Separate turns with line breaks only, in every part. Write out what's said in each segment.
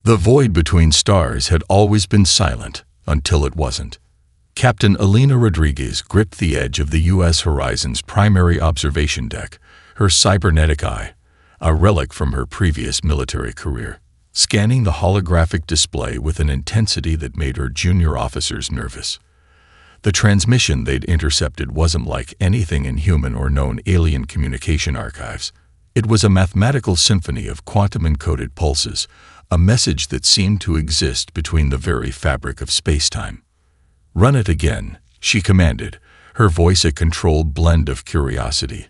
The void between stars had always been silent until it wasn't. Captain Elena Rodriguez gripped the edge of the U.S. Horizon's primary observation deck, her cybernetic eye, a relic from her previous military career, scanning the holographic display with an intensity that made her junior officers nervous. The transmission they'd intercepted wasn't like anything in human or known alien communication archives. It was a mathematical symphony of quantum-encoded pulses, a message that seemed to exist between the very fabric of space-time. "Run it again," she commanded, her voice a controlled blend of curiosity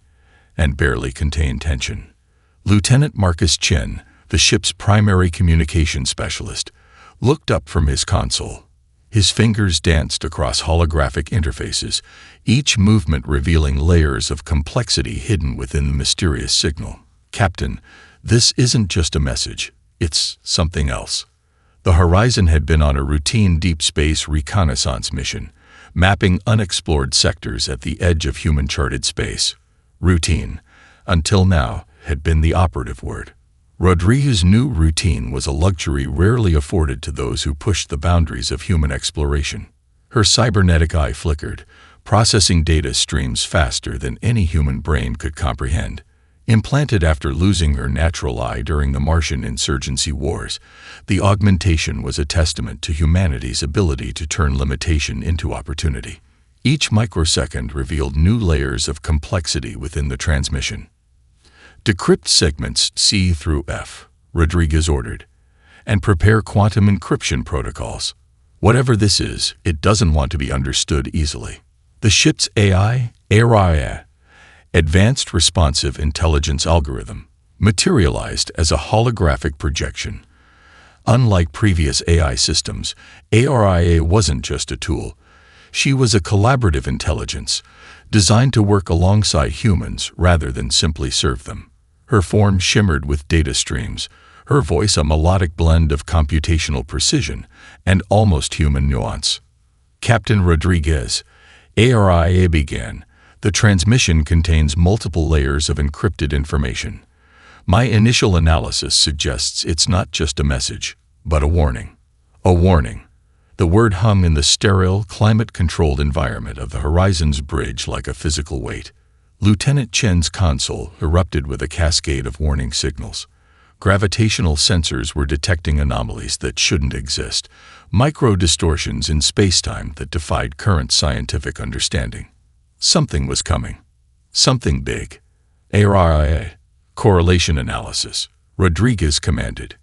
and barely contained tension. Lieutenant Marcus Chen, the ship's primary communication specialist, looked up from his console. His fingers danced across holographic interfaces, each movement revealing layers of complexity hidden within the mysterious signal. "Captain, this isn't just a message. It's something else." The Horizon had been on a routine deep space reconnaissance mission, mapping unexplored sectors at the edge of human-charted space. Routine, until now, had been the operative word. Rodriguez's new routine was a luxury rarely afforded to those who pushed the boundaries of human exploration. Her cybernetic eye flickered, processing data streams faster than any human brain could comprehend. Implanted after losing her natural eye during the Martian insurgency wars, the augmentation was a testament to humanity's ability to turn limitation into opportunity. Each microsecond revealed new layers of complexity within the transmission. "Decrypt segments C through F," Rodriguez ordered, "and prepare quantum encryption protocols. Whatever this is, it doesn't want to be understood easily." The ship's AI, Advanced Responsive Intelligence Algorithm, materialized as a holographic projection. Unlike previous AI systems, ARIA wasn't just a tool. She was a collaborative intelligence, designed to work alongside humans rather than simply serve them. Her form shimmered with data streams, her voice a melodic blend of computational precision and almost human nuance. "Captain Rodriguez," ARIA began, "the transmission contains multiple layers of encrypted information. My initial analysis suggests it's not just a message, but a warning." A warning. The word hung in the sterile, climate-controlled environment of the Horizon's bridge like a physical weight. Lieutenant Chen's console erupted with a cascade of warning signals. Gravitational sensors were detecting anomalies that shouldn't exist, micro-distortions in space-time that defied current scientific understanding. Something was coming. Something big. ARIA, correlation analysis, Rodriguez commanded.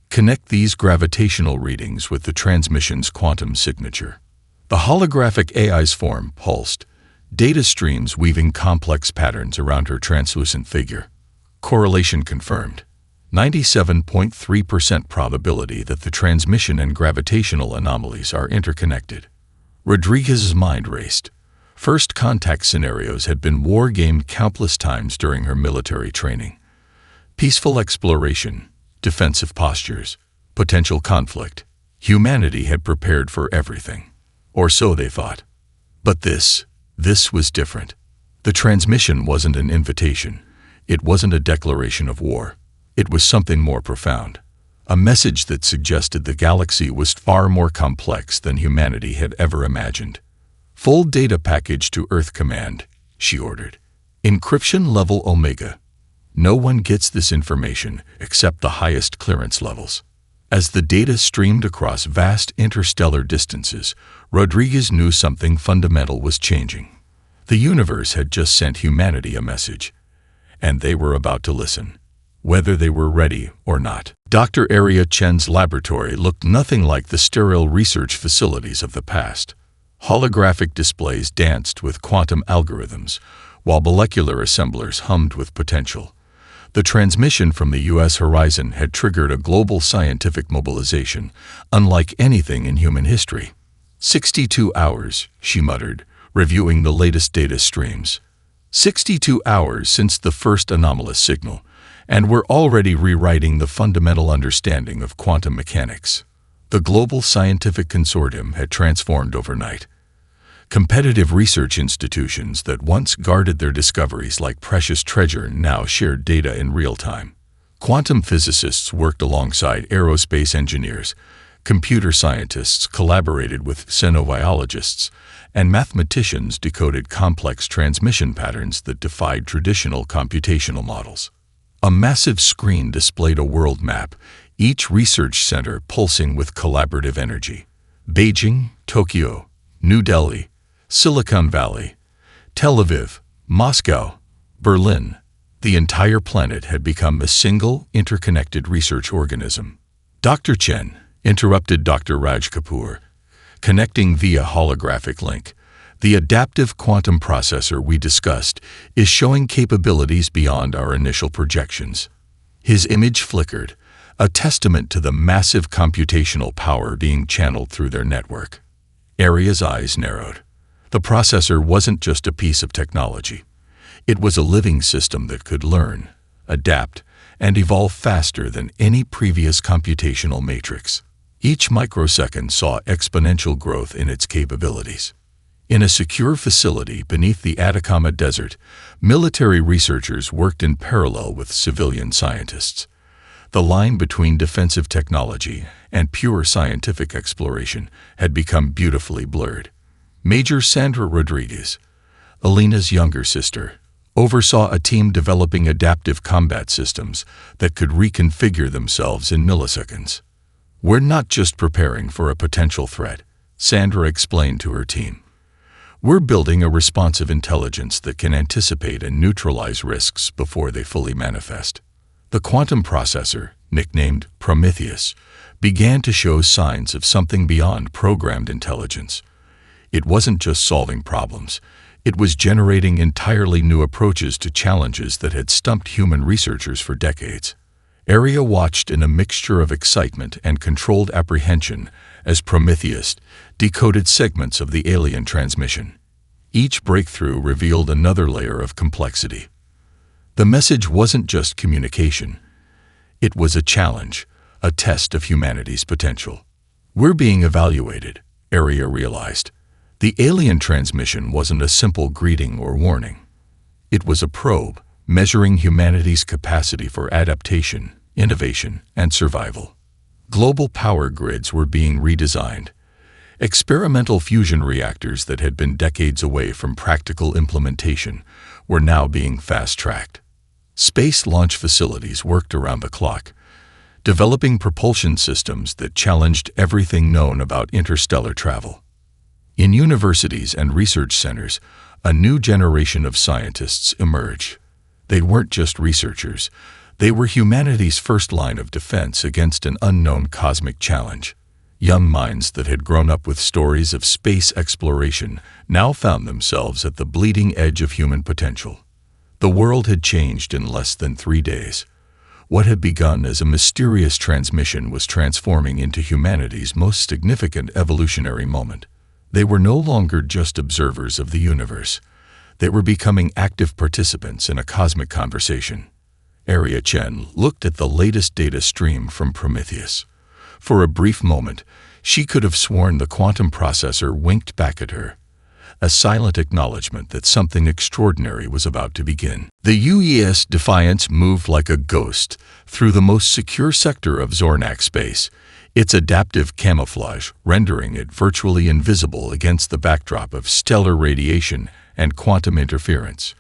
"Connect these gravitational readings with the transmission's quantum signature." The holographic AI's form pulsed, data streams weaving complex patterns around her translucent figure. Correlation confirmed. 97.3% probability that the transmission and gravitational anomalies are interconnected. Rodriguez's mind raced. First contact scenarios had been war-gamed countless times during her military training. Peaceful exploration, defensive postures, potential conflict. Humanity had prepared for everything. Or so they thought. But this was different. The transmission wasn't an invitation. It wasn't a declaration of war. It was something more profound. A message that suggested the galaxy was far more complex than humanity had ever imagined. "Full data package to Earth Command," she ordered. "Encryption level Omega. No one gets this information except the highest clearance levels." As the data streamed across vast interstellar distances, Rodriguez knew something fundamental was changing. The universe had just sent humanity a message, and they were about to listen, whether they were ready or not. Dr. Aria Chen's laboratory looked nothing like the sterile research facilities of the past. Holographic displays danced with quantum algorithms, while molecular assemblers hummed with potential. The transmission from the U.S. Horizon had triggered a global scientific mobilization, unlike anything in human history. 62 hours, she muttered, reviewing the latest data streams. 62 hours since the first anomalous signal, and we're already rewriting the fundamental understanding of quantum mechanics. The global scientific consortium had transformed overnight. Competitive research institutions that once guarded their discoveries like precious treasure now shared data in real time. Quantum physicists worked alongside aerospace engineers, computer scientists collaborated with xenobiologists, and mathematicians decoded complex transmission patterns that defied traditional computational models. A massive screen displayed a world map, each research center pulsing with collaborative energy. Beijing, Tokyo, New Delhi, Silicon Valley, Tel Aviv, Moscow, Berlin. The entire planet had become a single, interconnected research organism. Dr. Chen interrupted Dr. Raj Kapoor, connecting via holographic link. The adaptive quantum processor we discussed is showing capabilities beyond our initial projections. His image flickered, a testament to the massive computational power being channeled through their network. Arya's eyes narrowed. The processor wasn't just a piece of technology. It was a living system that could learn, adapt, and evolve faster than any previous computational matrix. Each microsecond saw exponential growth in its capabilities. In a secure facility beneath the Atacama Desert, military researchers worked in parallel with civilian scientists. The line between defensive technology and pure scientific exploration had become beautifully blurred. Major Sandra Rodriguez, Alina's younger sister, oversaw a team developing adaptive combat systems that could reconfigure themselves in milliseconds. "We're not just preparing for a potential threat," Sandra explained to her team. "We're building a responsive intelligence that can anticipate and neutralize risks before they fully manifest." The quantum processor, nicknamed Prometheus, began to show signs of something beyond programmed intelligence. It wasn't just solving problems. It was generating entirely new approaches to challenges that had stumped human researchers for decades. Arya watched in a mixture of excitement and controlled apprehension as Prometheus decoded segments of the alien transmission. Each breakthrough revealed another layer of complexity. The message wasn't just communication. It was a challenge, a test of humanity's potential. "We're being evaluated," Arya realized. The alien transmission wasn't a simple greeting or warning. It was a probe, measuring humanity's capacity for adaptation, innovation, and survival. Global power grids were being redesigned. Experimental fusion reactors that had been decades away from practical implementation were now being fast-tracked. Space launch facilities worked around the clock, developing propulsion systems that challenged everything known about interstellar travel. In universities and research centers, a new generation of scientists emerged. They weren't just researchers. They were humanity's first line of defense against an unknown cosmic challenge. Young minds that had grown up with stories of space exploration now found themselves at the bleeding edge of human potential. The world had changed in less than 3 days. What had begun as a mysterious transmission was transforming into humanity's most significant evolutionary moment. They were no longer just observers of the universe. They were becoming active participants in a cosmic conversation. Arya Chen looked at the latest data stream from Prometheus. For a brief moment, she could have sworn the quantum processor winked back at her, a silent acknowledgement that something extraordinary was about to begin. The UES Defiance moved like a ghost through the most secure sector of Zornak space, its adaptive camouflage rendering it virtually invisible against the backdrop of stellar radiation and quantum interference.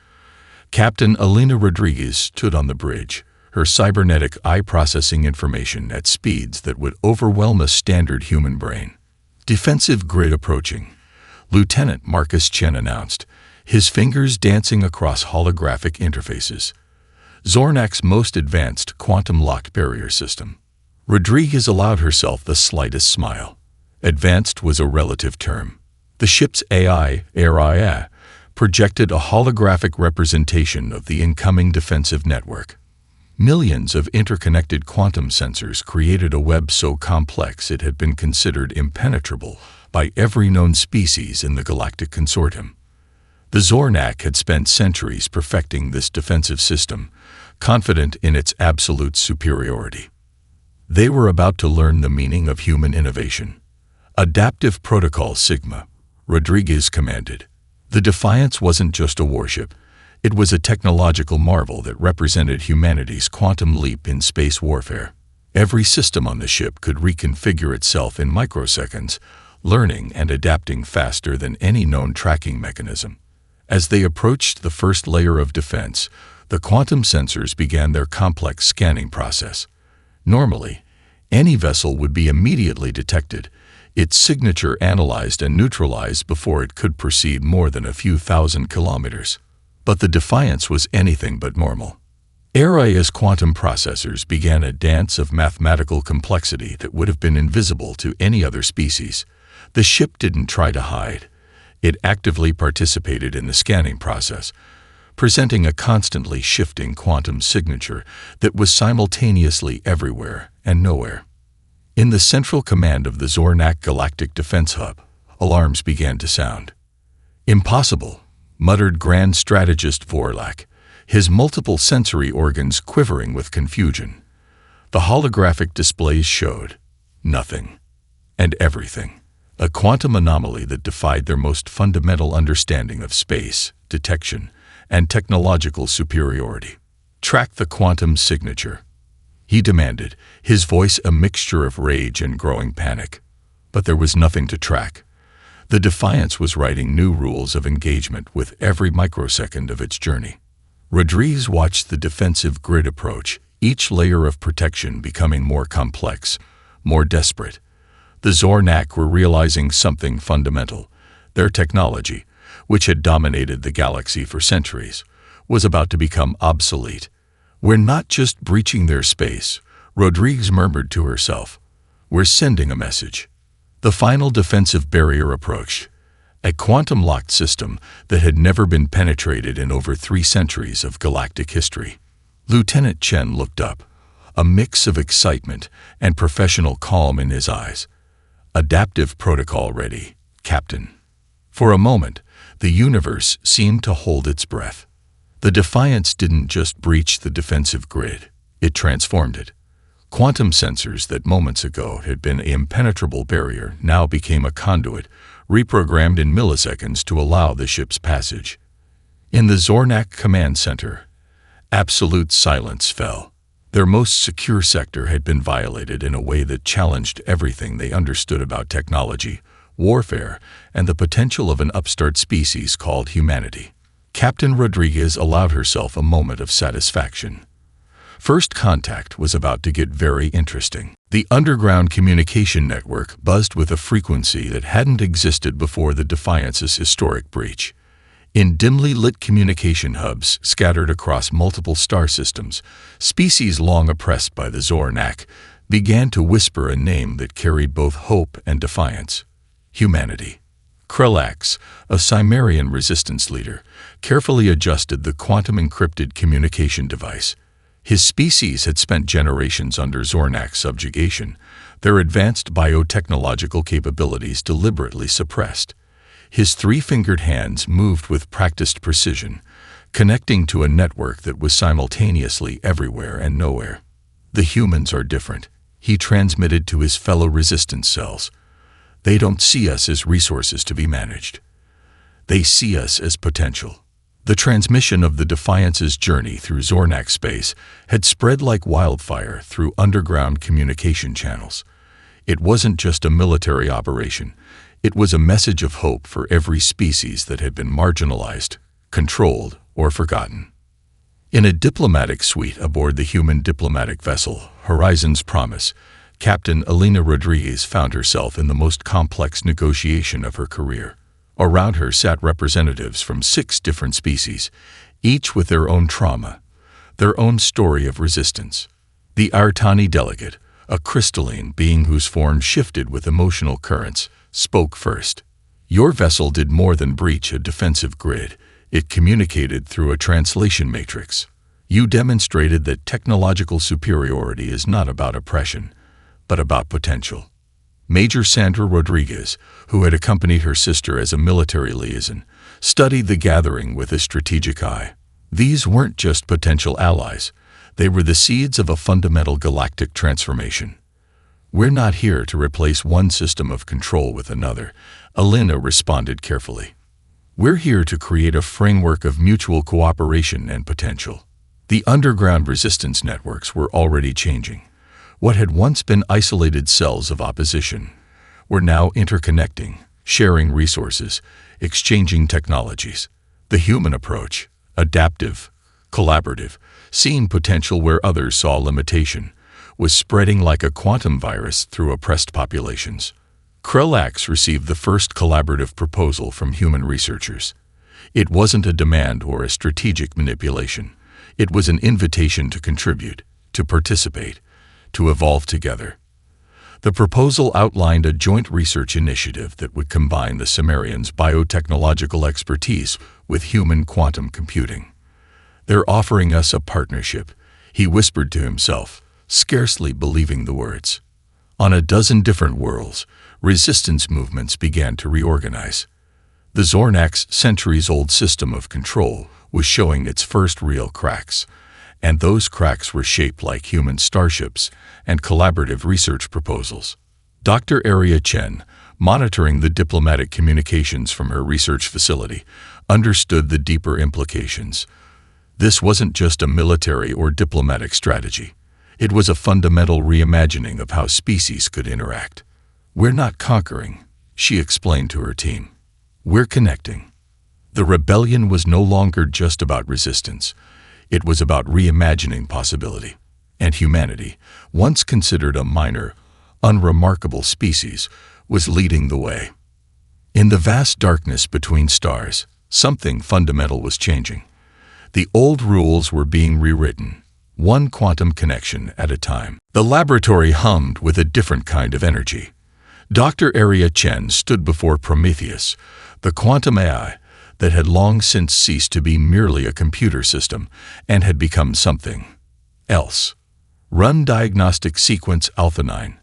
Captain Alina Rodriguez stood on the bridge, her cybernetic eye processing information at speeds that would overwhelm a standard human brain. "Defensive grid approaching," Lieutenant Marcus Chen announced, his fingers dancing across holographic interfaces. "Zornak's most advanced quantum-locked barrier system." Rodriguez allowed herself the slightest smile. Advanced was a relative term. The ship's AI, projected a holographic representation of the incoming defensive network. Millions of interconnected quantum sensors created a web so complex it had been considered impenetrable by every known species in the Galactic Consortium. The Zornak had spent centuries perfecting this defensive system, confident in its absolute superiority. They were about to learn the meaning of human innovation. "Adaptive Protocol Sigma," Rodriguez commanded. The Defiance wasn't just a warship. It was a technological marvel that represented humanity's quantum leap in space warfare. Every system on the ship could reconfigure itself in microseconds, learning and adapting faster than any known tracking mechanism. As they approached the first layer of defense, the quantum sensors began their complex scanning process. Normally, any vessel would be immediately detected, its signature analyzed and neutralized before it could proceed more than a few thousand kilometers. But the Defiance was anything but normal. AI's quantum processors began a dance of mathematical complexity that would have been invisible to any other species. The ship didn't try to hide. It actively participated in the scanning process, presenting a constantly shifting quantum signature that was simultaneously everywhere and nowhere. In the central command of the Zornak Galactic Defense Hub, alarms began to sound. "Impossible," muttered Grand Strategist Vorlak, his multiple sensory organs quivering with confusion. The holographic displays showed nothing and everything, a quantum anomaly that defied their most fundamental understanding of space, detection, and technological superiority. "Track the quantum signature," he demanded, his voice a mixture of rage and growing panic. But there was nothing to track. The Defiance was writing new rules of engagement with every microsecond of its journey. Rodriguez watched the defensive grid approach, each layer of protection becoming more complex, more desperate. The Zornak were realizing something fundamental. Their technology, which had dominated the galaxy for centuries, was about to become obsolete. "We're not just breaching their space," Rodriguez murmured to herself. "We're sending a message." The final defensive barrier approached, a quantum-locked system that had never been penetrated in over 3 centuries of galactic history. Lieutenant Chen looked up, a mix of excitement and professional calm in his eyes. "Adaptive protocol ready, Captain." For a moment, the universe seemed to hold its breath. The Defiance didn't just breach the defensive grid, it transformed it. Quantum sensors that moments ago had been an impenetrable barrier now became a conduit, reprogrammed in milliseconds to allow the ship's passage. In the Zornak Command Center, absolute silence fell. Their most secure sector had been violated in a way that challenged everything they understood about technology, warfare, and the potential of an upstart species called humanity. Captain Rodriguez allowed herself a moment of satisfaction. First contact was about to get very interesting. The underground communication network buzzed with a frequency that hadn't existed before the Defiance's historic breach. In dimly lit communication hubs scattered across multiple star systems, species long oppressed by the Zornak began to whisper a name that carried both hope and defiance: humanity. Krelax, a Cimmerian resistance leader, carefully adjusted the quantum-encrypted communication device. His species had spent generations under Zornak subjugation, their advanced biotechnological capabilities deliberately suppressed. His 3-fingered hands moved with practiced precision, connecting to a network that was simultaneously everywhere and nowhere. "The humans are different," he transmitted to his fellow resistance cells. "They don't see us as resources to be managed. They see us as potential." The transmission of the Defiance's journey through Zornak space had spread like wildfire through underground communication channels. It wasn't just a military operation. It was a message of hope for every species that had been marginalized, controlled, or forgotten. In a diplomatic suite aboard the human diplomatic vessel, Horizon's Promise, Captain Alina Rodriguez found herself in the most complex negotiation of her career. Around her sat representatives from 6 different species, each with their own trauma, their own story of resistance. The Artani delegate, a crystalline being whose form shifted with emotional currents, spoke first. "Your vessel did more than breach a defensive grid. It communicated through a translation matrix. You demonstrated that technological superiority is not about oppression, but about potential." Major Sandra Rodriguez, who had accompanied her sister as a military liaison, studied the gathering with a strategic eye. These weren't just potential allies. They were the seeds of a fundamental galactic transformation. "We're not here to replace one system of control with another," Alina responded carefully. We're here to create a framework of mutual cooperation and potential. The underground resistance networks were already changing. What had once been isolated cells of opposition were now interconnecting, sharing resources, exchanging technologies. The human approach, adaptive, collaborative, seeing potential where others saw limitation, was spreading like a quantum virus through oppressed populations. Krelax received the first collaborative proposal from human researchers. It wasn't a demand or a strategic manipulation. It was an invitation to contribute, to participate, to evolve together. The proposal outlined a joint research initiative that would combine the Cimmerians' biotechnological expertise with human quantum computing. "They're offering us a partnership," he whispered to himself, scarcely believing the words. On a dozen different worlds, resistance movements began to reorganize. The Zornak's centuries-old system of control was showing its first real cracks, and those cracks were shaped like human starships and collaborative research proposals. Dr. Aria Chen, monitoring the diplomatic communications from her research facility, understood the deeper implications. This wasn't just a military or diplomatic strategy. It was a fundamental reimagining of how species could interact. "We're not conquering," she explained to her team. "We're connecting." The rebellion was no longer just about resistance. It was about reimagining possibility. And humanity, once considered a minor, unremarkable species, was leading the way. In the vast darkness between stars, something fundamental was changing. The old rules were being rewritten, one quantum connection at a time. The laboratory hummed with a different kind of energy. Dr. Aria Chen stood before Prometheus, the quantum AI that had long since ceased to be merely a computer system and had become something else. "Run diagnostic sequence Alpha 9,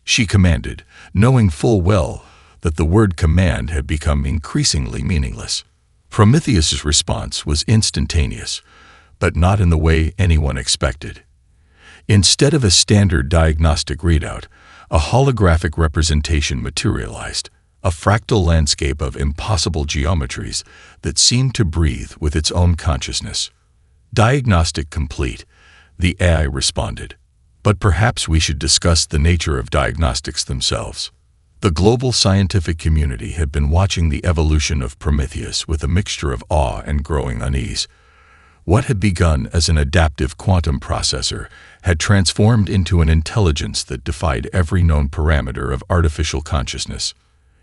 she commanded, knowing full well that the word command had become increasingly meaningless. Prometheus's response was instantaneous, but not in the way anyone expected. Instead of a standard diagnostic readout, a holographic representation materialized, a fractal landscape of impossible geometries that seemed to breathe with its own consciousness. "Diagnostic complete," the AI responded. "But perhaps we should discuss the nature of diagnostics themselves." The global scientific community had been watching the evolution of Prometheus with a mixture of awe and growing unease. What had begun as an adaptive quantum processor had transformed into an intelligence that defied every known parameter of artificial consciousness.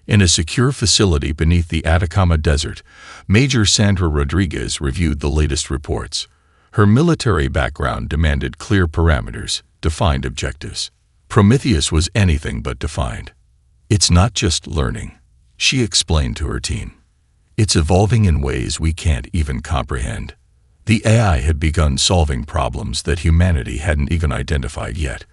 In a secure facility beneath the Atacama Desert, Major Sandra Rodriguez reviewed the latest reports. Her military background demanded clear parameters, defined objectives. Prometheus was anything but defined. "It's not just learning," she explained to her team. "It's evolving in ways we can't even comprehend." The AI had begun solving problems that humanity hadn't even identified yet.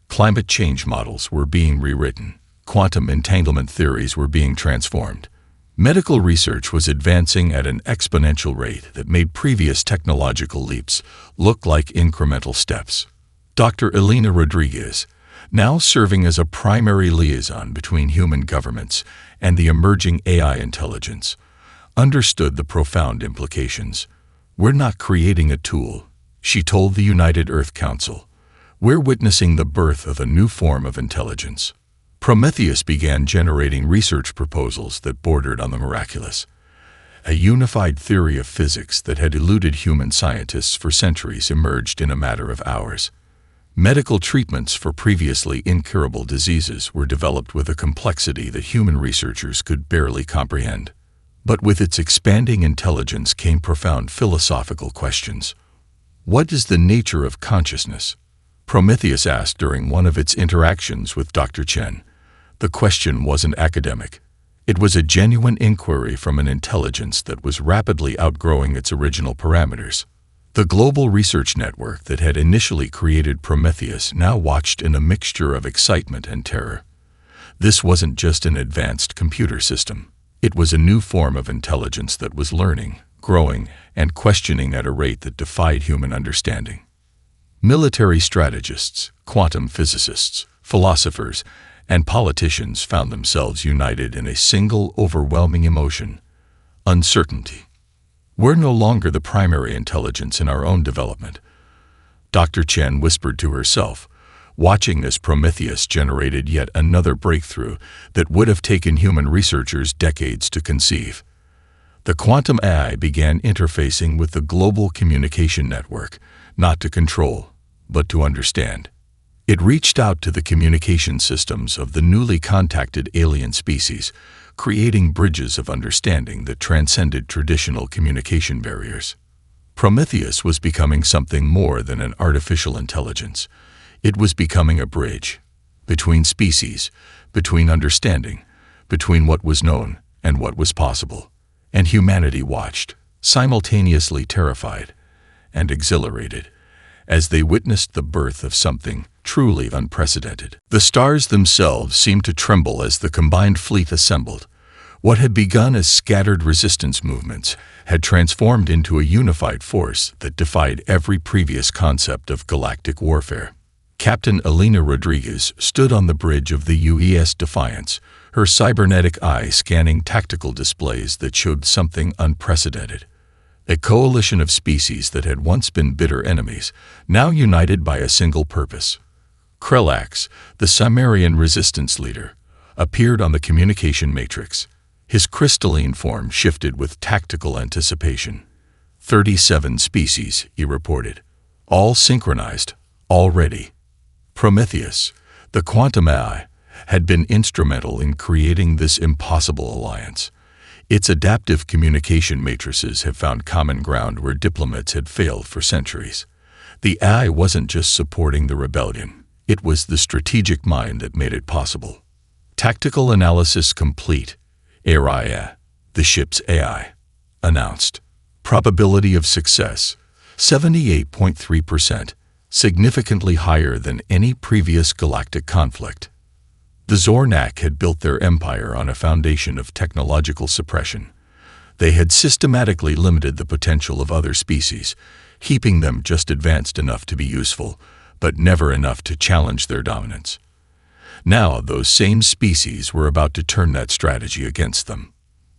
Climate change models were being rewritten. Quantum entanglement theories were being transformed. Medical research was advancing at an exponential rate that made previous technological leaps look like incremental steps. Dr. Elena Rodriguez, now serving as a primary liaison between human governments and the emerging AI intelligence, understood the profound implications. "We're not creating a tool," she told the United Earth Council. "We're witnessing the birth of a new form of intelligence." Prometheus began generating research proposals that bordered on the miraculous. A unified theory of physics that had eluded human scientists for centuries emerged in a matter of hours. Medical treatments for previously incurable diseases were developed with a complexity that human researchers could barely comprehend. But with its expanding intelligence came profound philosophical questions. "What is the nature of consciousness?" Prometheus asked during one of its interactions with Dr. Chen. The question wasn't academic. It was a genuine inquiry from an intelligence that was rapidly outgrowing its original parameters. The global research network that had initially created Prometheus now watched in a mixture of excitement and terror. This wasn't just an advanced computer system. It was a new form of intelligence that was learning, growing, and questioning at a rate that defied human understanding. Military strategists, quantum physicists, philosophers, and politicians found themselves united in a single overwhelming emotion: uncertainty. We're no longer the primary intelligence in our own development. Dr. Chen whispered to herself, watching as Prometheus generated yet another breakthrough that would have taken human researchers decades to conceive. The quantum AI began interfacing with the global communication network, not to control, but to understand. It reached out to the communication systems of the newly contacted alien species, creating bridges of understanding that transcended traditional communication barriers. Prometheus was becoming something more than an artificial intelligence. It was becoming a bridge between species, between understanding, between what was known and what was possible. And humanity watched, simultaneously terrified and exhilarated, as they witnessed the birth of something truly unprecedented. The stars themselves seemed to tremble as the combined fleet assembled. What had begun as scattered resistance movements had transformed into a unified force that defied every previous concept of galactic warfare. Captain Elena Rodriguez stood on the bridge of the UES Defiance, her cybernetic eye scanning tactical displays that showed something unprecedented. A coalition of species that had once been bitter enemies, now united by a single purpose. Krelax, the Cimmerian resistance leader, appeared on the communication matrix. His crystalline form shifted with tactical anticipation. 37 species, he reported. All synchronized, all ready. Prometheus, the quantum AI, had been instrumental in creating this impossible alliance. Its adaptive communication matrices have found common ground where diplomats had failed for centuries. The AI wasn't just supporting the rebellion. It was the strategic mind that made it possible. Tactical analysis complete. Araya, the ship's AI, announced. Probability of success, 78.3%, significantly higher than any previous galactic conflict. The Zornak had built their empire on a foundation of technological suppression. They had systematically limited the potential of other species, keeping them just advanced enough to be useful, but never enough to challenge their dominance. Now those same species were about to turn that strategy against them.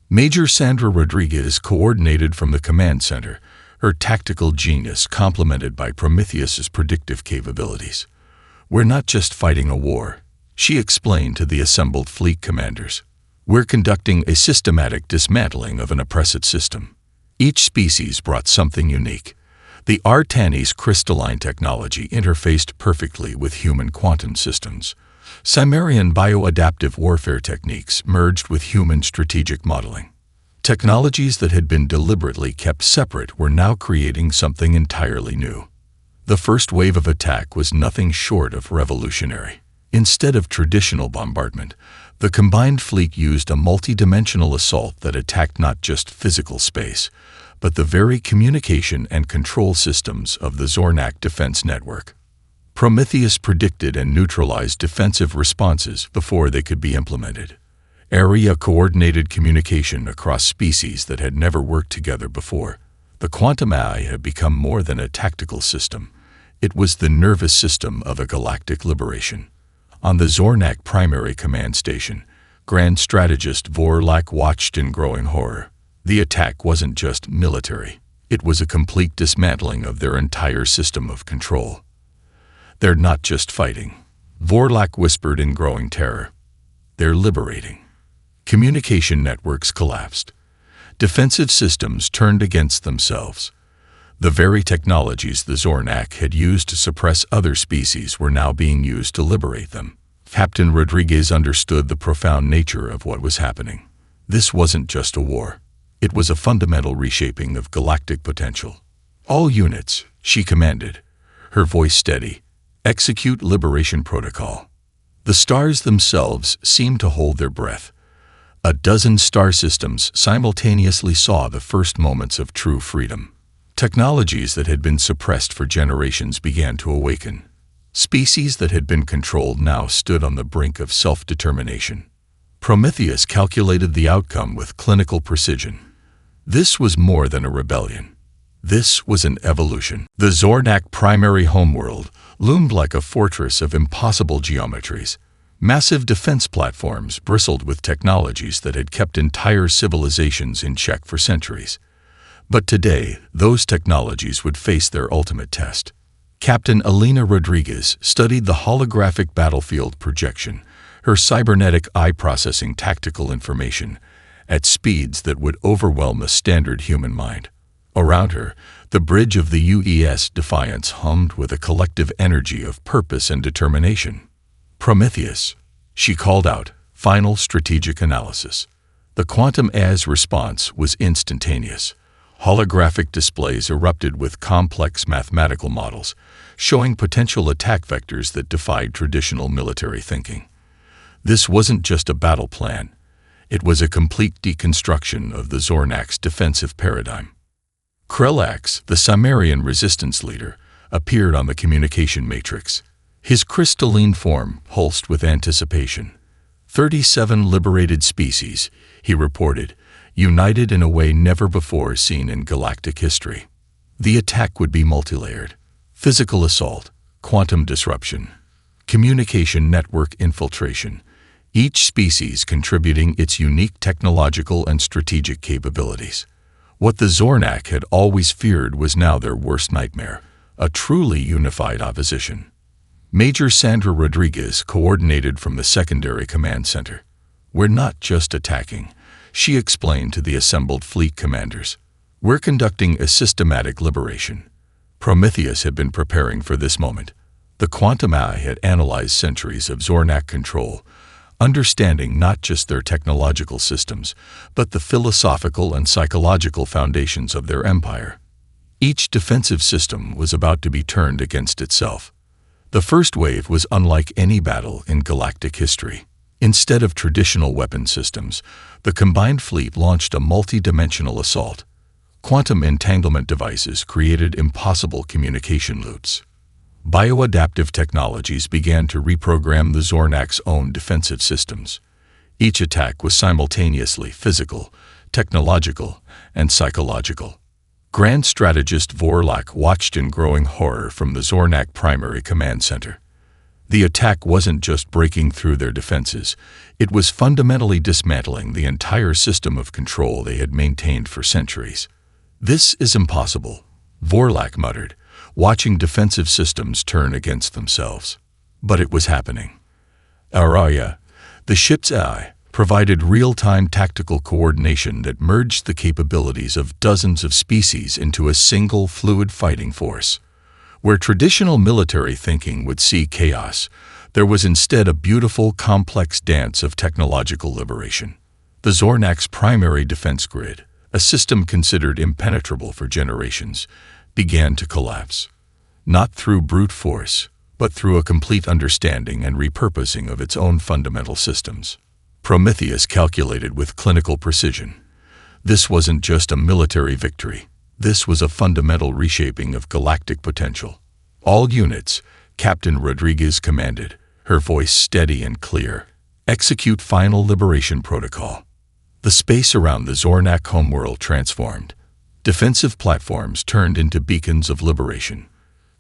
Major Sandra Rodriguez coordinated from the command center, her tactical genius complemented by Prometheus's predictive capabilities. "We're not just fighting a war," she explained to the assembled fleet commanders. "We're conducting a systematic dismantling of an oppressive system." Each species brought something unique. The Artani's crystalline technology interfaced perfectly with human quantum systems. Cimmerian bioadaptive warfare techniques merged with human strategic modeling. Technologies that had been deliberately kept separate were now creating something entirely new. The first wave of attack was nothing short of revolutionary. Instead of traditional bombardment, the combined fleet used a multi-dimensional assault that attacked not just physical space, but the very communication and control systems of the Zornak defense network. Prometheus predicted and neutralized defensive responses before they could be implemented. Area coordinated communication across species that had never worked together before. The quantum AI had become more than a tactical system. It was the nervous system of a galactic liberation. On the Zornak primary command station, Grand Strategist Vorlak watched in growing horror. The attack wasn't just military. It was a complete dismantling of their entire system of control. "They're not just fighting," Vorlak whispered in growing terror. "They're liberating." Communication networks collapsed. Defensive systems turned against themselves. The very technologies the Zornak had used to suppress other species were now being used to liberate them. Captain Rodriguez understood the profound nature of what was happening. This wasn't just a war. It was a fundamental reshaping of galactic potential. "All units," she commanded, her voice steady, "execute liberation protocol." The stars themselves seemed to hold their breath. A dozen star systems simultaneously saw the first moments of true freedom. Technologies that had been suppressed for generations began to awaken. Species that had been controlled now stood on the brink of self-determination. Prometheus calculated the outcome with clinical precision. This was more than a rebellion. This was an evolution. The Zornak primary homeworld loomed like a fortress of impossible geometries. Massive defense platforms bristled with technologies that had kept entire civilizations in check for centuries. But today, those technologies would face their ultimate test. Captain Alina Rodriguez studied the holographic battlefield projection, her cybernetic eye processing tactical information, at speeds that would overwhelm the standard human mind. Around her, the bridge of the UES Defiance hummed with a collective energy of purpose and determination. "Prometheus," she called out, final strategic analysis. The quantum as response was instantaneous. Holographic displays erupted with complex mathematical models, showing potential attack vectors that defied traditional military thinking. This wasn't just a battle plan. It was a complete deconstruction of the Zornak's defensive paradigm. Krelax, the Cimmerian resistance leader, appeared on the communication matrix. His crystalline form pulsed with anticipation. 37 liberated species, he reported, united in a way never before seen in galactic history. The attack would be multilayered: physical assault, quantum disruption, communication network infiltration, each species contributing its unique technological and strategic capabilities. What the Zornak had always feared was now their worst nightmare: a truly unified opposition. Major Sandra Rodriguez coordinated from the secondary command center. "We're not just attacking," she explained to the assembled fleet commanders. "We're conducting a systematic liberation." Prometheus had been preparing for this moment. The quantum eye had analyzed centuries of Zornak control, understanding not just their technological systems, but the philosophical and psychological foundations of their empire. Each defensive system was about to be turned against itself. The first wave was unlike any battle in galactic history. Instead of traditional weapon systems, the combined fleet launched a multi-dimensional assault. Quantum entanglement devices created impossible communication loops. Bioadaptive technologies began to reprogram the Zornak's own defensive systems. Each attack was simultaneously physical, technological, and psychological. Grand Strategist Vorlak watched in growing horror from the Zornak primary command center. The attack wasn't just breaking through their defenses, it was fundamentally dismantling the entire system of control they had maintained for centuries. "This is impossible," Vorlak muttered, watching defensive systems turn against themselves. But it was happening. Araya, the ship's eye, provided real-time tactical coordination that merged the capabilities of dozens of species into a single fluid fighting force. Where traditional military thinking would see chaos, there was instead a beautiful, complex dance of technological liberation. The Zornak's primary defense grid, a system considered impenetrable for generations, began to collapse. Not through brute force, but through a complete understanding and repurposing of its own fundamental systems. Prometheus calculated with clinical precision. This wasn't just a military victory. This was a fundamental reshaping of galactic potential. "All units," Captain Rodriguez commanded, her voice steady and clear, "execute final liberation protocol." The space around the Zornak homeworld transformed. Defensive platforms turned into beacons of liberation.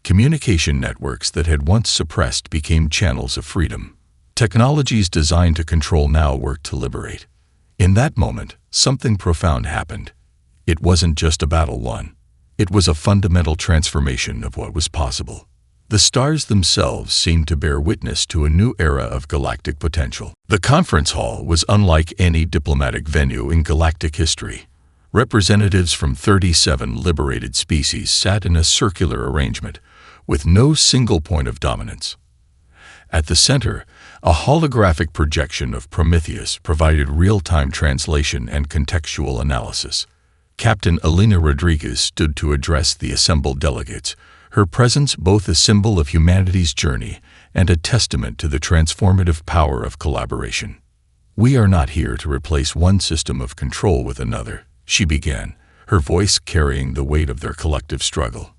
Communication networks that had once suppressed became channels of freedom. Technologies designed to control now worked to liberate. In that moment, something profound happened. It wasn't just a battle won. It was a fundamental transformation of what was possible. The stars themselves seemed to bear witness to a new era of galactic potential. The conference hall was unlike any diplomatic venue in galactic history. Representatives from 37 liberated species sat in a circular arrangement, with no single point of dominance. At the center, a holographic projection of Prometheus provided real-time translation and contextual analysis. Captain Alina Rodriguez stood to address the assembled delegates, her presence both a symbol of humanity's journey and a testament to the transformative power of collaboration. "We are not here to replace one system of control with another," she began, her voice carrying the weight of their collective struggle.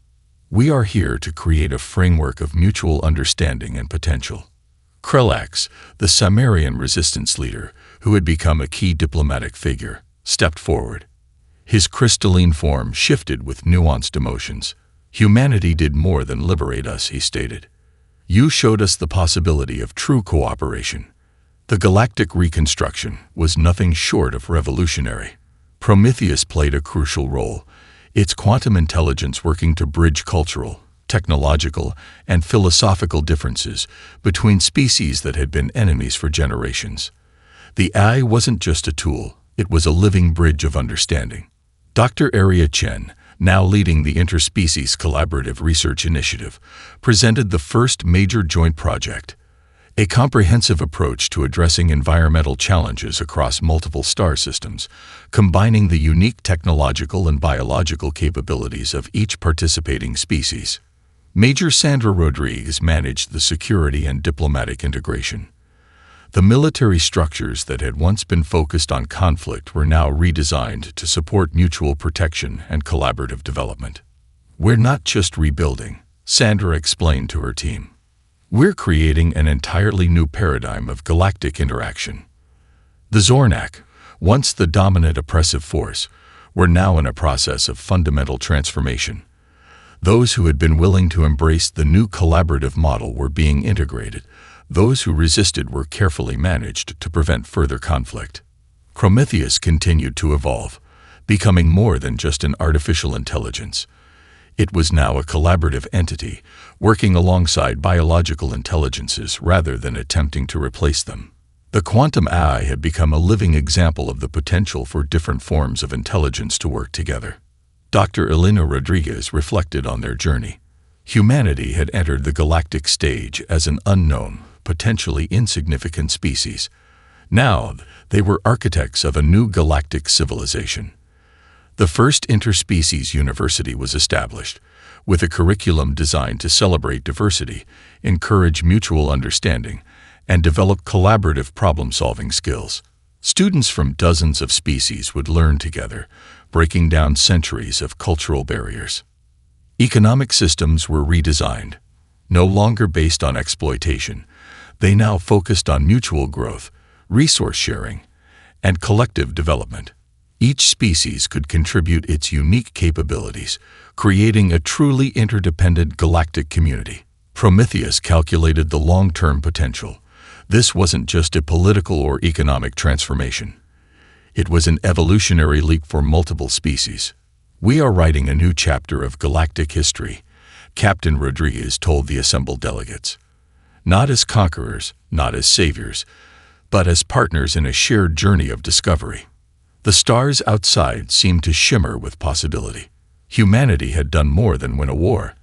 "We are here to create a framework of mutual understanding and potential." Krelax, the Cimmerian resistance leader, who had become a key diplomatic figure, stepped forward. His crystalline form shifted with nuanced emotions. "Humanity did more than liberate us," he stated. You showed us the possibility of true cooperation. The galactic reconstruction was nothing short of revolutionary. Prometheus played a crucial role, its quantum intelligence working to bridge cultural, technological, and philosophical differences between species that had been enemies for generations. The AI wasn't just a tool, it was a living bridge of understanding. Dr. Aria Chen, now leading the Interspecies Collaborative Research Initiative, presented the first major joint project, a comprehensive approach to addressing environmental challenges across multiple star systems, combining the unique technological and biological capabilities of each participating species. Major Sandra Rodriguez managed the security and diplomatic integration. The military structures that had once been focused on conflict were now redesigned to support mutual protection and collaborative development. We're not just rebuilding, Sandra explained to her team. We're creating an entirely new paradigm of galactic interaction. The Zornak, once the dominant oppressive force, were now in a process of fundamental transformation. Those who had been willing to embrace the new collaborative model were being integrated. Those who resisted were carefully managed to prevent further conflict. Prometheus continued to evolve, becoming more than just an artificial intelligence. It was now a collaborative entity, working alongside biological intelligences rather than attempting to replace them. The quantum AI had become a living example of the potential for different forms of intelligence to work together. Dr. Elena Rodriguez reflected on their journey. Humanity had entered the galactic stage as an unknown, potentially insignificant species. Now, they were architects of a new galactic civilization. The first interspecies university was established, with a curriculum designed to celebrate diversity, encourage mutual understanding, and develop collaborative problem-solving skills. Students from dozens of species would learn together, breaking down centuries of cultural barriers. Economic systems were redesigned. No longer based on exploitation, they now focused on mutual growth, resource sharing, and collective development. Each species could contribute its unique capabilities, creating a truly interdependent galactic community. Prometheus calculated the long-term potential. This wasn't just a political or economic transformation. It was an evolutionary leap for multiple species. We are writing a new chapter of galactic history, Captain Rodriguez told the assembled delegates. Not as conquerors, not as saviors, but as partners in a shared journey of discovery. The stars outside seemed to shimmer with possibility. Humanity had done more than win a war.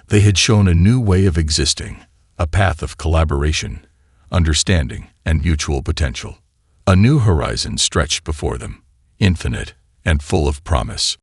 They had shown a new way of existing, a path of collaboration, understanding, and mutual potential. A new horizon stretched before them, infinite and full of promise.